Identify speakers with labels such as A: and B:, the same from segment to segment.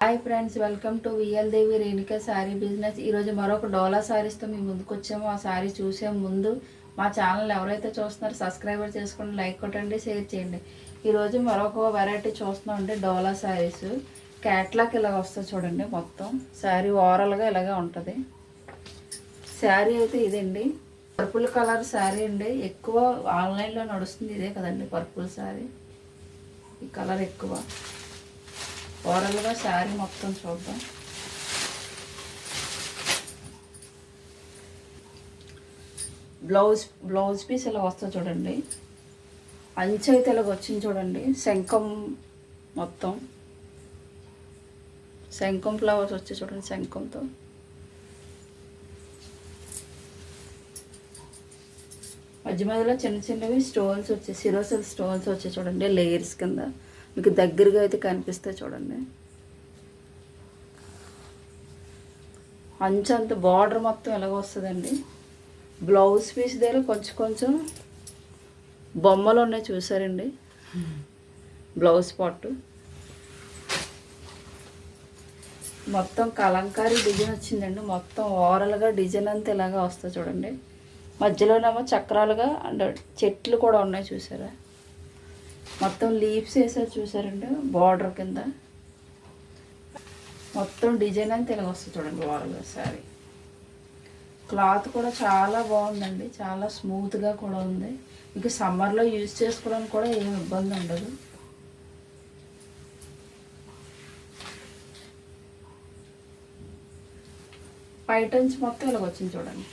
A: Hi friends, welcome to VL Devi Renuka sari business. ఈరోజు మరొక డోలా శారీస్తో మీ ముందుకు వచ్చాము. ఆ శారీ చూసే ముందు మా ఛానల్ ఎవరైతే చూస్తున్నారో సబ్స్క్రైబర్ చేసుకోండి, లైక్ కొట్టండి, షేర్ చేయండి. ఈరోజు మరొక వెరైటీ చూస్తున్నామండి, డోలా శారీస్. క్యాట్లాగ్ ఇలాగ వస్తుంది చూడండి. మొత్తం శారీ ఓవరాల్గా ఇలాగే ఉంటుంది. శారీ అయితే ఇదండి, పర్పుల్ కలర్ శారీ అండి. ఎక్కువ ఆన్లైన్లో నడుస్తుంది ఇదే కదండి, పర్పుల్ శారీ. ఈ కలర్ ఎక్కువ. ఓవరాల్గా శారీ మొత్తం చూద్దాం. బ్లౌజ్ పీస్ ఇలా వస్తుంది చూడండి. అంచు అయితే ఇలాగ వచ్చింది చూడండి. శంఖం మొత్తం శంఖం ఫ్లవర్స్ వచ్చాయి చూడండి, శంఖంతో. మధ్య మధ్యలో చిన్న చిన్నవి స్టోన్స్ వచ్చాయి, సిరోసిల్ స్టోన్స్ వచ్చాయి చూడండి, లేయర్స్ కింద. మీకు దగ్గరగా అయితే కనిపిస్తాయి చూడండి. అంచు అంత బార్డర్ మొత్తం ఎలాగ వస్తుందండి. బ్లౌజ్ పీస్ దగ్గర కొంచెం కొంచెం బొమ్మలు ఉన్నాయి చూసారండి, బ్లౌజ్ పార్ట్. మొత్తం కలంకారీ డిజైన్ వచ్చిందండి. మొత్తం ఓవరాల్గా డిజైన్ అంతా ఇలాగా వస్తుంది చూడండి. మధ్యలోనేమో చక్రాలుగా అండ్ చెట్లు కూడా ఉన్నాయి చూసారా. మొత్తం లీవ్స్ వేసారు చూసారండి బార్డర్ కింద. మొత్తం డిజైన్ అంతా ఇలాగ వస్తుంది చూడండి ఓవరాల్గా శారీ. క్లాత్ కూడా చాలా బాగుందండి, చాలా స్మూత్గా కూడా ఉంది. మీకు సమ్మర్లో యూజ్ చేసుకోవడానికి కూడా ఏం ఇబ్బంది ఉండదు. పైటంచు మొత్తం ఇలాగ వచ్చింది చూడండి.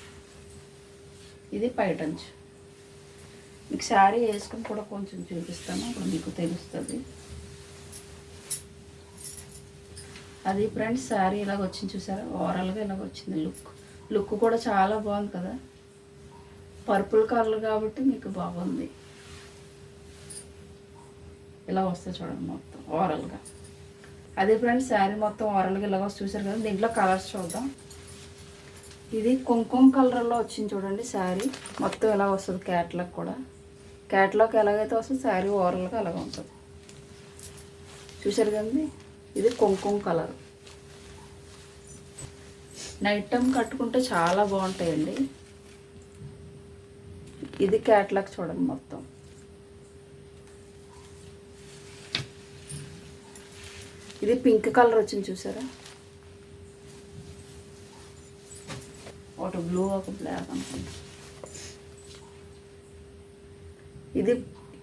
A: ఇది పైటంచు. మీకు శారీ వేసుకుని కూడా కొంచెం చూపిస్తాను, అప్పుడు మీకు తెలుస్తుంది. అది ఫ్రెండ్స్ శారీ ఇలాగ వచ్చింది చూసారా, ఓవరాల్గా ఇలాగ వచ్చింది. లుక్ కూడా చాలా బాగుంది కదా. పర్పుల్ కలర్ కాబట్టి మీకు బాగుంది. ఇలా వస్తుంది చూడండి మొత్తం ఓవరాల్గా. అదే ఫ్రెండ్స్ శారీ మొత్తం ఓవరాల్గా ఇలాగ వస్తుంది చూసారు కదా. దీంట్లో కలర్స్ చూద్దాం. ఇది కుంకుమ కలర్లో వచ్చింది చూడండి శారీ. మొత్తం ఇలా వస్తుంది. క్యాట్లాగ్ కూడా క్యాట్లాగ్ ఎలాగైతే వస్తుంది శారీ ఓవరాల్గా అలాగ ఉంటుంది చూసారు కదండి. ఇది కుంకుమ కలర్. నైట్ టైం కట్టుకుంటే చాలా బాగుంటాయండి. ఇది క్యాట్లాగ్ చూడండి మొత్తం. ఇది పింక్ కలర్ వచ్చింది చూసారా. ఒక బ్లూ ఒక బ్లాక్ అనుకుంటా.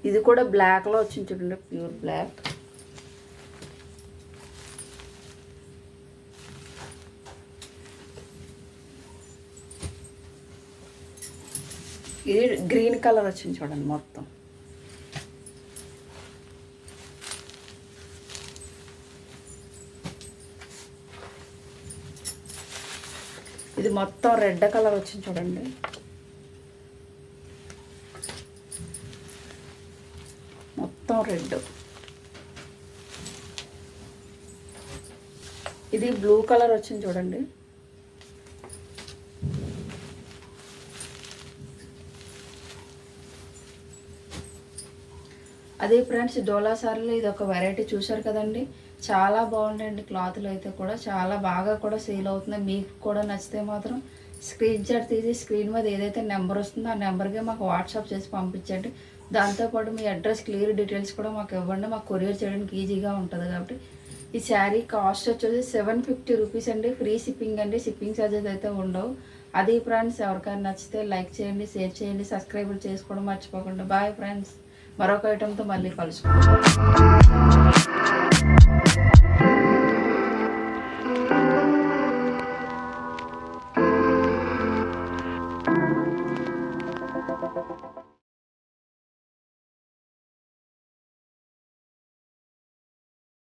A: ఇది కూడా బ్లాక్లో వచ్చింది చూడండి, ప్యూర్ బ్లాక్. ఇది గ్రీన్ కలర్ వచ్చింది చూడండి మొత్తం. ఇది మొత్తం రెడ్ కలర్ వచ్చింది చూడండి. మొత్తం రెడ్. ఇది బ్లూ కలర్ వచ్చింది చూడండి. అదే ఫ్రెండ్స్ డోలా సారీలో ఇది ఒక వెరైటీ చూసారు కదండి. చాలా బాగుంటాయండి. క్లాత్లు అయితే కూడా చాలా బాగా కూడా సేల్ అవుతుంది. మీకు కూడా నచ్చితే మాత్రం స్క్రీన్ షాట్ తీసి స్క్రీన్ మీద ఏదైతే నెంబర్ వస్తుందో ఆ నెంబర్కి మాకు వాట్సాప్ చేసి పంపించండి. దాంతోపాటు మీ అడ్రస్ క్లియర్ డీటెయిల్స్ కూడా మాకు ఇవ్వండి. మాకు కొరియర్ చేయడానికి ఈజీగా ఉంటుంది కాబట్టి. ఈ శారీ కాస్ట్ వచ్చేసి 750 రూపీస్ అండి. ఫ్రీ షిప్పింగ్ అండి. షిప్పింగ్ ఛార్జెస్ అయితే ఉండవు. అది ఫ్రెండ్స్ ఎవరికైనా నచ్చితే లైక్ చేయండి, షేర్ చేయండి, సబ్స్క్రైబ్ చేసుకోవడం మర్చిపోకుండా. బాయ్ ఫ్రెండ్స్, మరొక ఐటెంతో మళ్ళీ కలుసుకుంటాం.